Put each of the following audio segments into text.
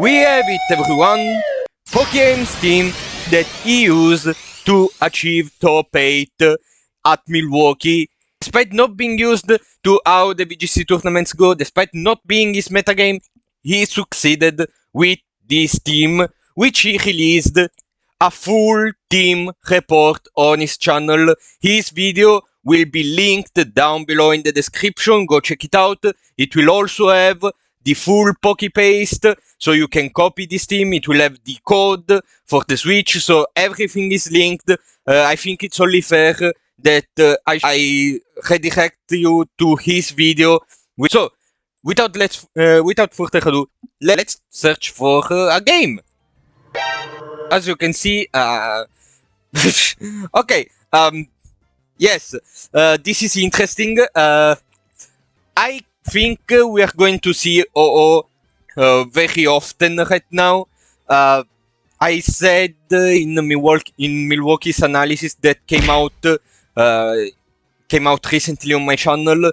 We have it, everyone. POKEAIM'S team that he used to achieve top 8 at Milwaukee. Despite not being used to how the VGC tournaments go, despite not being his metagame, he succeeded with this team, which he released a full team report on his channel. His video will be linked down below in the description. Go check it out. It will also have the full POKEAIM'S, so you can copy this team. It will have the code for the Switch, so everything is linked. I think it's only fair that I redirect you to his video. So, without further ado, let's search for a game. As you can see, okay, yes, this is interesting. I think we are going to see OO very often right now. I said in Milwaukee's analysis that came out recently on my channel.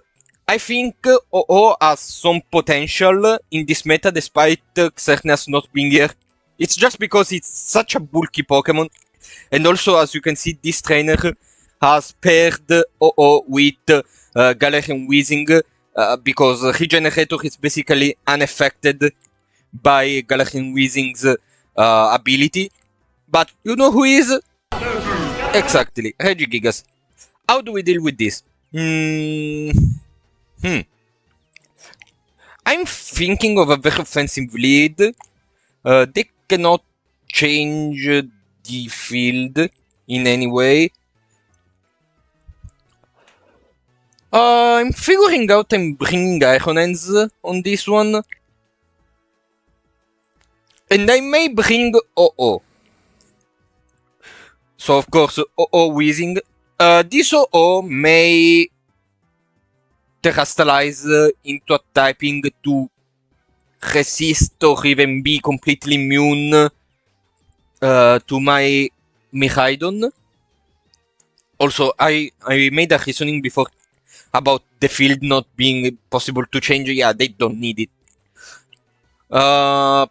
I think OO has some potential in this meta, despite Xerneas not being here. It's just because it's such a bulky Pokemon, and also, as you can see, this trainer has paired OO with Galarian Weezing, because Regenerator is basically unaffected by Galarian Weezing's ability. But you know who is? Exactly, Regigigas. How do we deal with this? I'm thinking of a very offensive lead. They cannot change the field in any way. I'm figuring out I'm bringing Ironens on this one. And I may bring OO. So of course OO Weezing. This OO may terrestrialize into a typing to resist or even be completely immune to my Miraidon. Also, I made a reasoning before about the field not being possible to change. Yeah, they don't need it. What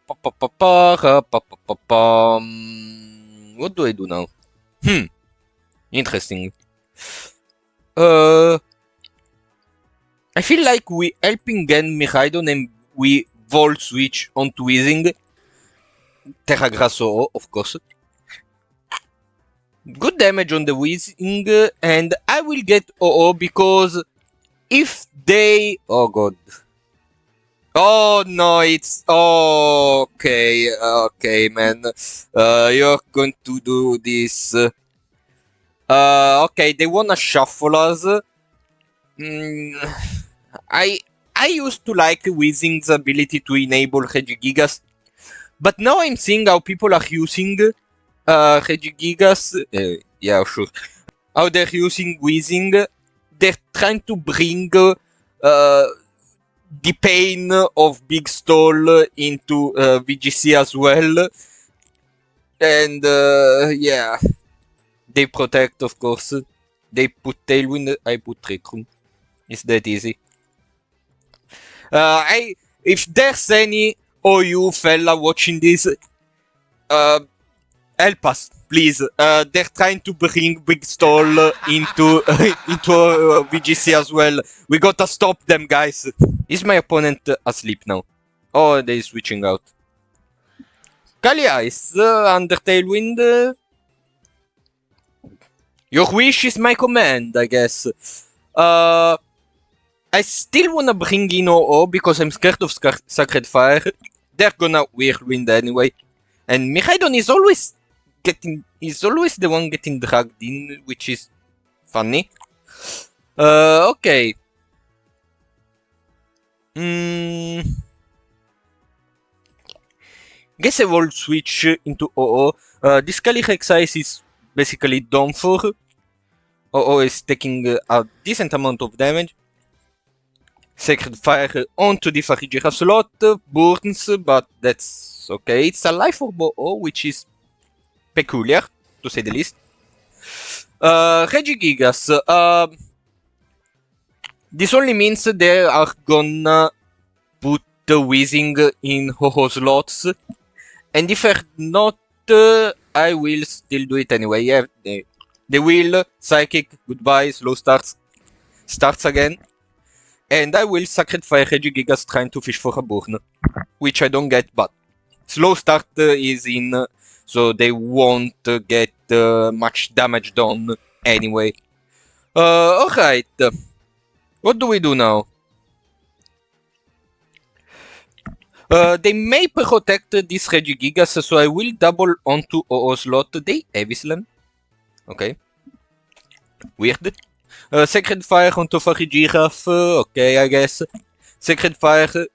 do I do now? Interesting. I feel like we helping again Miraidon and we Volt Switch onto Weezing. Terra Grasso, of course. Good damage on the Weezing, and I will get OO because if they... Oh god. Oh no, it's... Oh, okay, okay, man. You're going to do this. Okay, they wanna shuffle us. I used to like Weezing's ability to enable Regigigas, but now I'm seeing how people are using Regigigas. Yeah, sure. How they're using Weezing. They're trying to bring the pain of Big Stall into VGC as well. And yeah, they protect, of course. They put Tailwind, I put Trick Room. It's that easy. If there's any OU fella watching this, help us, please. They're trying to bring Big Stall into VGC as well. We gotta stop them, guys. Is my opponent asleep now? Oh, they're switching out. Kalia is under Tailwind. Your wish is my command, I guess. I still wanna bring in OO because I'm scared of Sacred Fire. They're gonna Whirlwind anyway. And Miraidon is always the one getting dragged in, which is funny. Okay. Guess I will switch into OO. This Calyrex Ice is basically done for. OO is taking a decent amount of damage. Sacred Fire onto the Farigera slot, burns, but that's okay. It's a life orb OO, which is peculiar, to say the least. Regigigas. This only means they are gonna put Wheezing in Ho-Ho slots. And if they're not, I will still do it anyway. Yeah, they will. Psychic, goodbye, slow starts again. And I will sacrifice Regigigas trying to fish for a burn. Which I don't get, but slow start is in, so they won't get much damage done anyway. Alright. What do we do now? They may protect this Regigigas, so I will double onto OO slot. They Heavy Slam. Okay. Weird. Sacred Fire onto Farigiraf. Okay, I guess. Sacred Fire.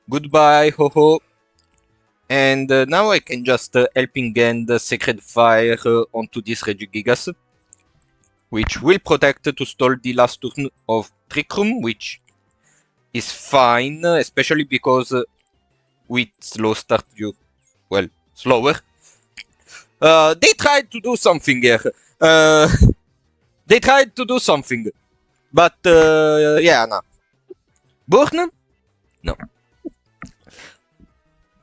Goodbye, ho-ho. And now I can just Helping Hand Sacred Fire onto this Regigigas. Which will protect to stall the last turn of Trick Room, which is fine, especially because with slow start you, well, slower. They tried to do something here. They tried to do something. But, yeah, no. Burn? No.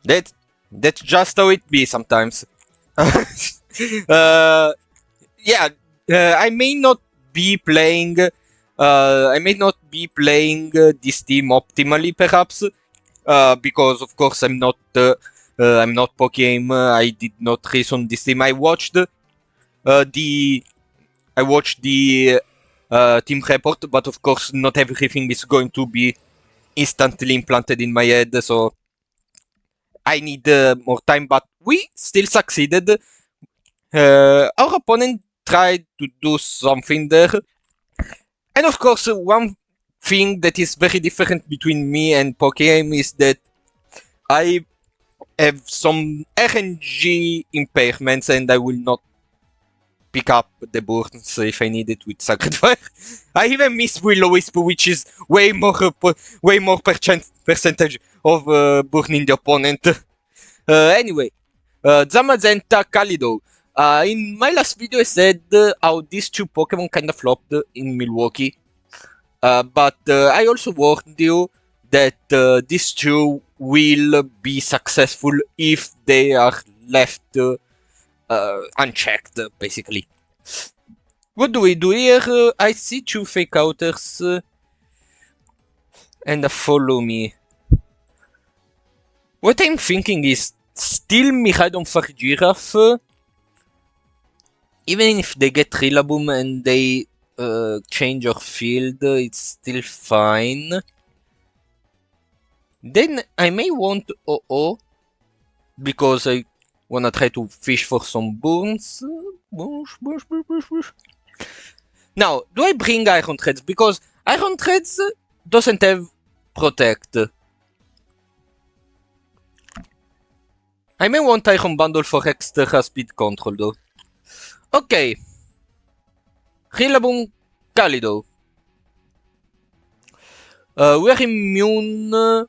That's just how it be sometimes. Yeah, I may not be playing this team optimally, perhaps, because of course I'm not POKEAIM. I did not race on this team. I watched the team report, but of course not everything is going to be instantly implanted in my head, so I need more time. But we still succeeded. Our opponent tried to do something there. And of course, one thing that is very different between me and POKEAIM is that I have some RNG impairments and I will not pick up the burns if I need it with Sacred Fire. I even miss Will-O-Wisp, which is way more percentage of burning the opponent. Anyway, Zamazenta Kalido. In my last video I said how these two Pokemon kinda flopped in Milwaukee. But I also warned you that these two will be successful if they are left unchecked, basically. What do we do here? I see two Fake Outers and follow me. What I'm thinking is still Miraidon Farigiraf. Even if they get Rillaboom and they change your field, it's still fine. Then I may want OO, because I wanna try to fish for some burns. Now, do I bring Iron Threads? Because Iron Threads doesn't have Protect. I may want Iron Bundle for extra speed control though. Okay. Rillaboom Kalido. We're immune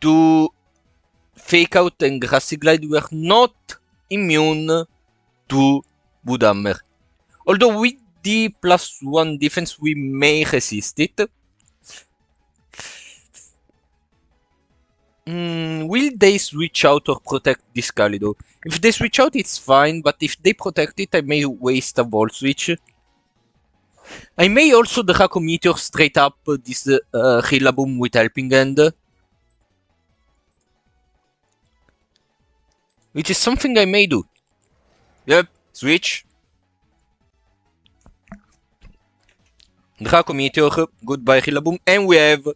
to Fake Out and Grassy Glide. We are not immune to Woodhammer. Although with the +1 defense we may resist it. Will they switch out or protect this Kalido? If they switch out, it's fine, but if they protect it, I may waste a Volt Switch. I may also Draco Meteor straight up this Rillaboom with Helping Hand. Which is something I may do. Yep, switch. Draco Meteor, goodbye Rillaboom, and we have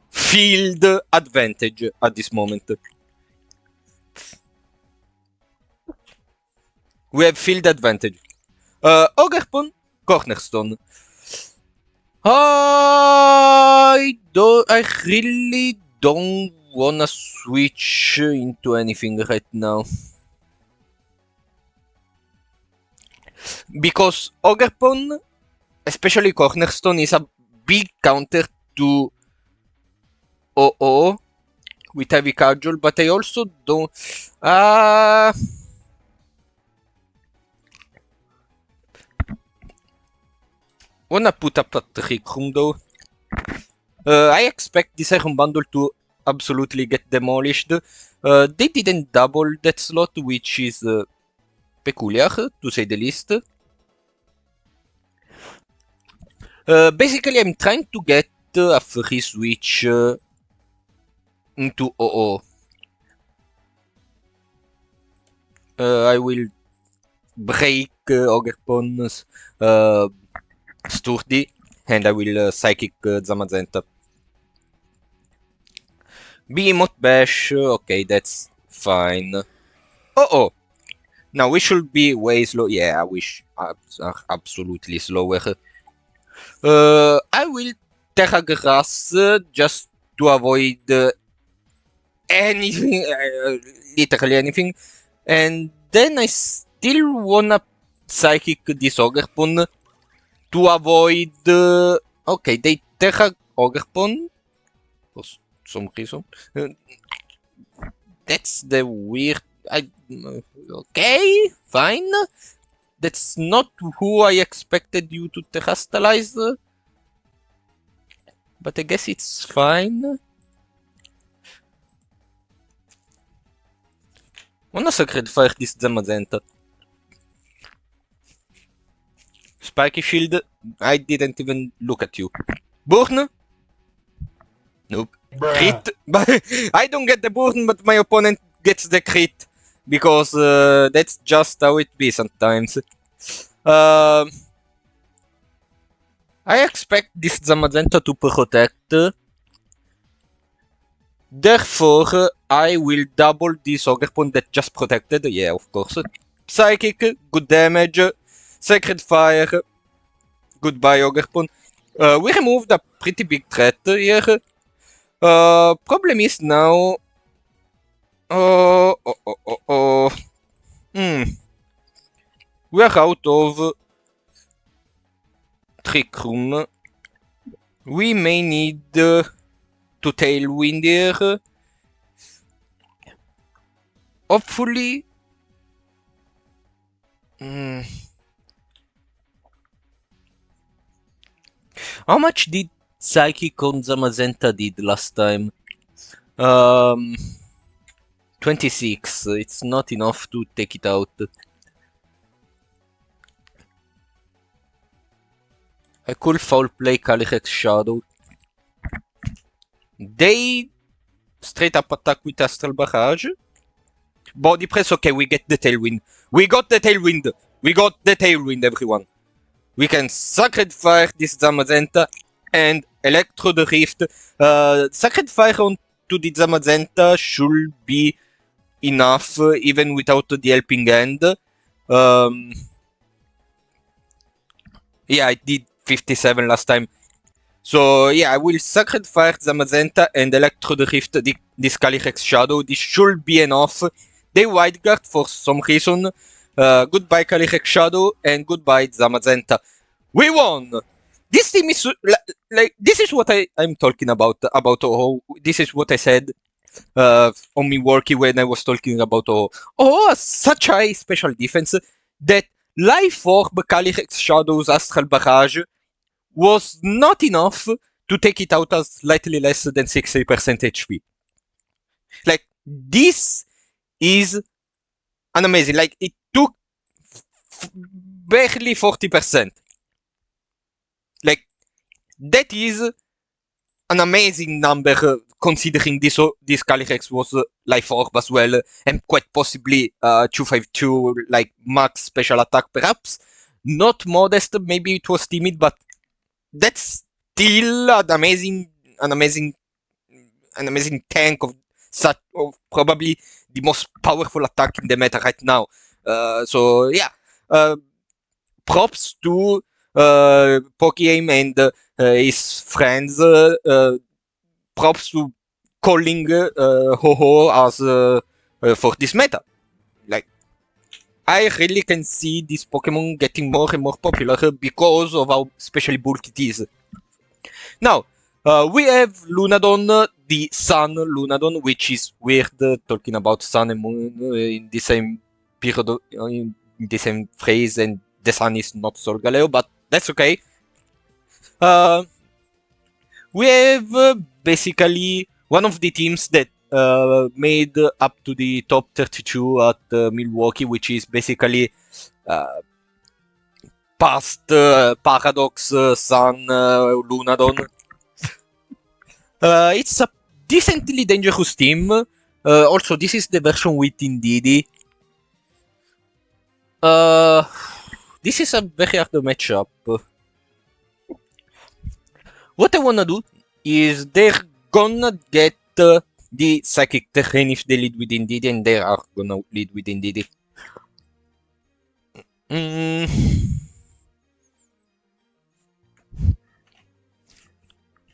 field advantage at this moment. We have field advantage. Ogerpon, Cornerstone. I really don't wanna switch into anything right now. Because Ogerpon, especially Cornerstone, is a big counter to OO with Heavy Cudgel, but I also don't... wanna put up a Trick Room though. I expect this Iron Bundle to absolutely get demolished. They didn't double that slot, which is peculiar, to say the least. Basically, I'm trying to get a free switch into OO. I will break Ogerpon's Sturdy, and I will Psychic Zamazenta. Behemoth Bash, okay, that's fine. Oh! Now we should be way slow. Yeah, we are absolutely slower. I will Terra Grass just to avoid anything, literally anything. And then I still wanna Psychic this Ogerpon to avoid... okay, they Terra Ogerpon for some reason. That's the weird... okay, fine. That's not who I expected you to terrestrialize. But I guess it's fine. Wanna sacrifice this Zamazenta. Spiky Shield, I didn't even look at you. Burn? Nope. Crit? I don't get the burn, but my opponent gets the crit. Because that's just how it be sometimes. I expect this Zamazenta to protect. Therefore, I will double this Ogerpon that just protected. Yeah, of course. Psychic, good damage. Sacred Fire. Goodbye, Ogerpon. We removed a pretty big threat here. Problem is now... We are out of Trick Room. We may need to Tailwind here. Hopefully... How much did Psychic on Zamazenta did last time? 26. It's not enough to take it out. I could foul play Calyrex Shadow. They straight up attack with Astral Barrage. Body press, okay, we get the Tailwind. We got the Tailwind! We got the Tailwind, everyone. We can Sacred Fire this Zamazenta and Electro the Rift. Sacred Fire onto the Zamazenta should be enough, even without the helping hand. Yeah, I did 57 last time. So yeah, I will Sacred Fire Zamazenta and Electro the Rift this Calyrex Shadow. This should be enough. They Wide Guard for some reason. Goodbye Calyrex Shadow and goodbye Zamazenta. We won! This team is like this is what I'm talking about oh, this is what I said on Milwaukee when I was talking about such high special defense that Life Orb Calyrex Shadow's Astral Barrage was not enough to take it out as slightly less than 60% HP. Like, this is an amazing, like, it took barely 40%. Like, that is an amazing number considering this Calyrex was Life Orb as well, and quite possibly 252 like max special attack perhaps. Not modest, maybe it was timid, but that's still an amazing tank of probably the most powerful attack in the meta right now. So yeah, props to POKEAIM and his friends. Props to calling Ho-Ho as for this meta. Like, I really can see this Pokemon getting more and more popular because of how specially bulky it is. Now, we have Lunadon, the Sun Lunadon, which is weird talking about Sun and Moon in the same period, in the same phrase, and the Sun is not Solgaleo, but that's okay. We have basically one of the teams that made up to the top 32 at Milwaukee, which is basically past Paradox, Sun, Lunadon. It's a decently dangerous team. Also, this is the version with Indeedee. This is a very hard matchup. What I wanna do is they're gonna get the Psychic Terrain if they lead with Indeedee, and they are gonna lead with Indeedee.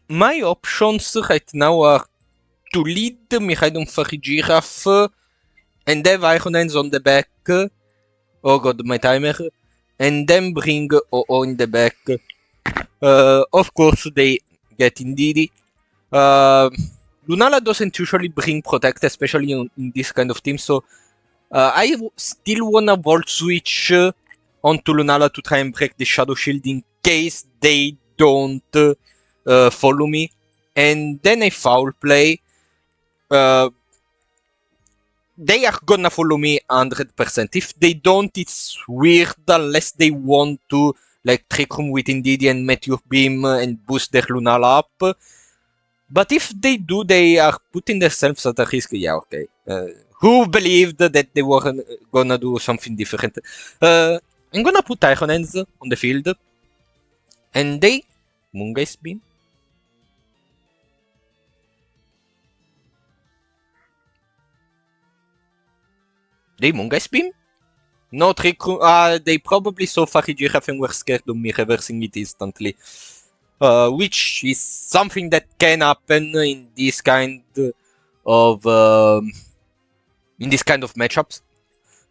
My options right now are to lead Miraidon Farigiraf and have Ironhands on the back. Oh god, my timer. And then bring OO in the back. Of course, they get Indeedee. Lunala doesn't usually bring Protect, especially in this kind of team, so I still wanna Volt Switch onto Lunala to try and break the Shadow Shield in case they don't follow me. And then I Foul Play. They are gonna follow me 100%. If they don't, it's weird unless they want to like Trick Room with Indeedee and Meteor Beam and boost their Lunala up. But if they do, they are putting themselves at a risk. Yeah, okay. Who believed that they were gonna do something different? I'm gonna put Ironhands on the field. And they Moongeist Beam. They Moongeist Beam? No Trick Room. They probably saw Farigiraf and were scared of me reversing it instantly. Which is something that can happen in this kind of matchups.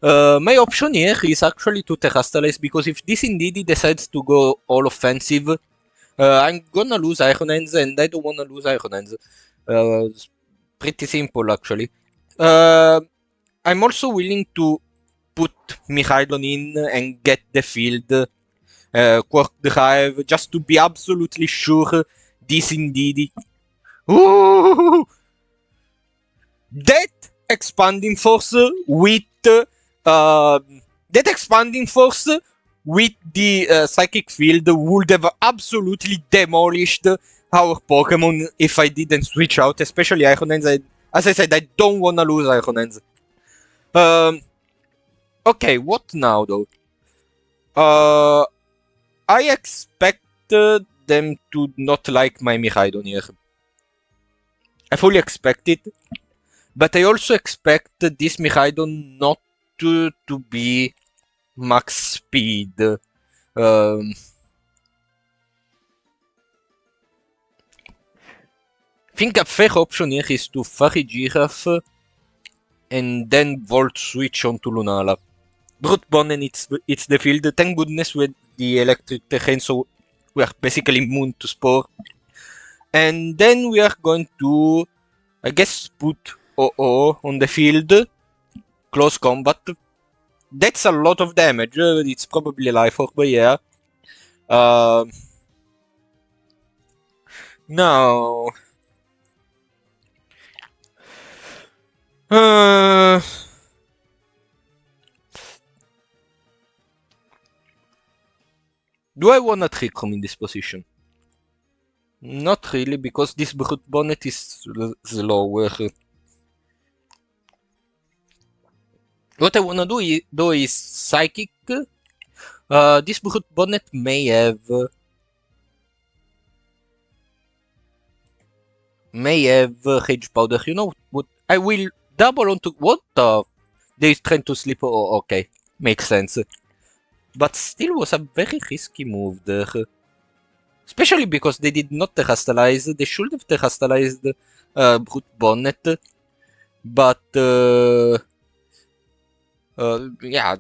My option here is actually to Terrastalize, because if this Indeedee decides to go all offensive, I'm gonna lose Ironhands, and I don't wanna lose Ironhands. It's pretty simple actually. I'm also willing to put Miraidon in and get the field. Quark Drive, just to be absolutely sure this Indeedee. Ooh! That expanding force with the psychic field would have absolutely demolished our Pokemon if I didn't switch out, especially Ironhands. As I said, I don't wanna lose Ironhands. Okay, what now though? I expected them to not like my Miraidon here. I fully expect it. But I also expect this Miraidon not to be max speed. I think a fair option here is to Farigiraf and then Volt Switch onto Lunala. Brute Bonnet, it's the field. Thank goodness with the Electric Terrain, so we are basically immune to Spore. And then we are going to, I guess, put OO on the field. Close combat. That's a lot of damage. It's probably Life Orb, but yeah. Now... do I want a Trick Room in this position? Not really, because this Brute Bonnet is slower. What I wanna do is Psychic. This Brute Bonnet may have Rage Powder. You know what? I will double onto what the? They're trying to sleep. Oh, okay, makes sense. But still was a very risky move there. Especially because they did not Terrastalize. They should have Terrastalized Brute Bonnet. But yeah,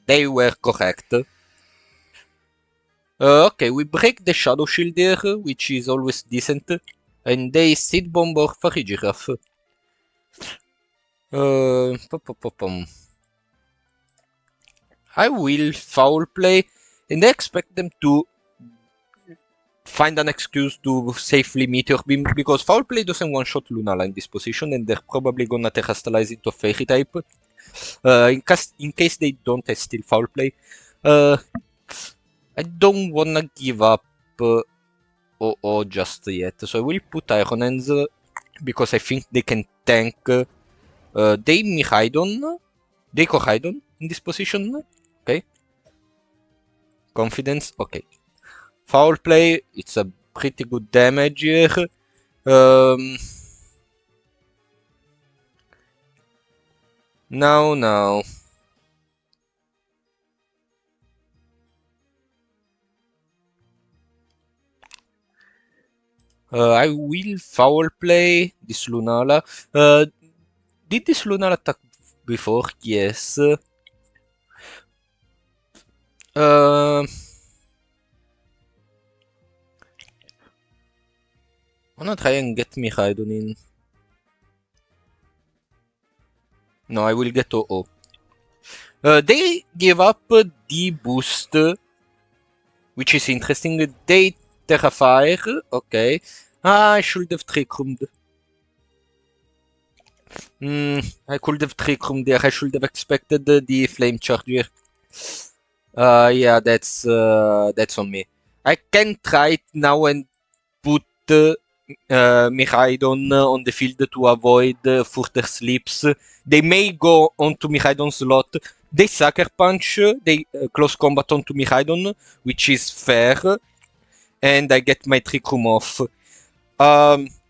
they were correct. Okay, we break the Shadow Shield there, which is always decent. And they Seed Bomb or Farigiraf. I will Foul Play, and I expect them to find an excuse to safely meet your beam, because Foul Play doesn't one-shot Lunala in this position, and they're probably gonna Terrastalize into Fairy type. In case they don't have still Foul Play. I don't wanna give up just yet, so I will put Iron Hands because I think they can tank they Miraidon, they Koraidon in this position. Okay. Confidence, okay. Foul Play, it's a pretty good damage here. Now. I will Foul Play this Lunala. Did this Lunala attack before? Yes. Wanna try and get Miraidon in. No, I will get OO. They give up the boost, which is interesting. They Terrafire, okay. I should have Trick Roomed. I could have Trick Roomed there. I should have expected the Flame Charger. Yeah, that's on me. I can try it now and put Miraidon on the field to avoid further sleeps. They may go onto Miraidon's slot. They Sucker Punch, they close combat onto Miraidon, which is fair, and I get my Trick Room off.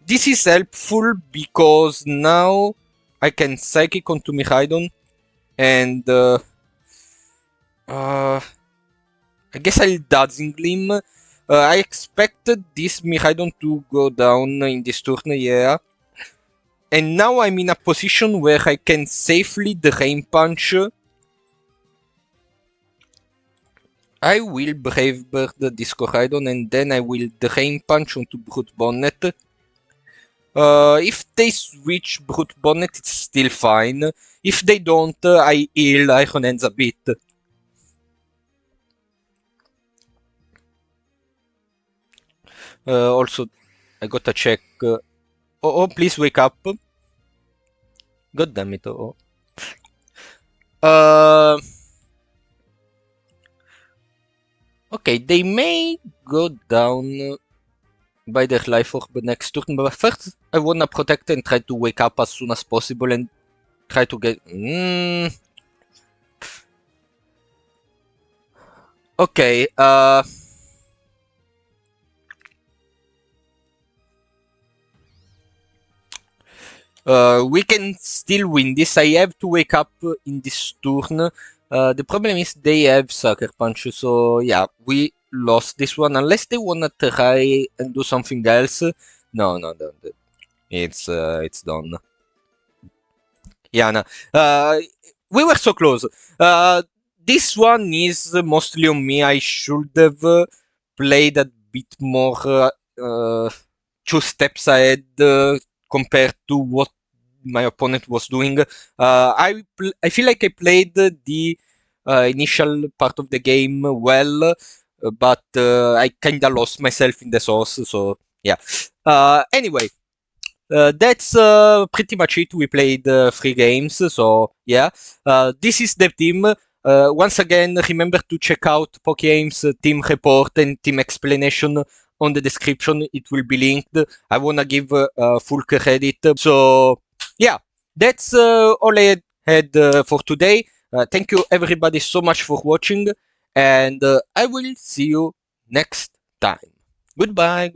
This is helpful because now I can Psychic onto Miraidon, and I guess I'll Dazzling Gleam. I expected this Miraidon to go down in this turn, yeah. And now I'm in a position where I can safely Drain Punch. I will Brave Bird this Koraidon, and then I will Drain Punch onto Brute Bonnet. If they switch Brute Bonnet, it's still fine. If they don't, I heal Iron Hands a bit. Also, I gotta check. Oh, please wake up. God damn it, oh. Okay, they may go down by their life orb next turn, but first I wanna protect and try to wake up as soon as possible and try to get... Okay, we can still win this. I have to wake up in this turn. The problem is they have Sucker Punch, so yeah, we lost this one. Unless they wanna try and do something else. No. It's done. Yeah, no. We were so close. This one is mostly on me. I should have played a bit more 2 steps ahead compared to what my opponent was doing. I feel like I played the initial part of the game well, but I kinda lost myself in the sauce, so yeah. Anyway, that's pretty much it. We played 3 games, so yeah. This is the team. Once again, remember to check out POKEAIM'S team report and team explanation on the description. It will be linked. I wanna give full credit. So yeah, that's all I had for today. Thank you everybody so much for watching, and I will see you next time. Goodbye.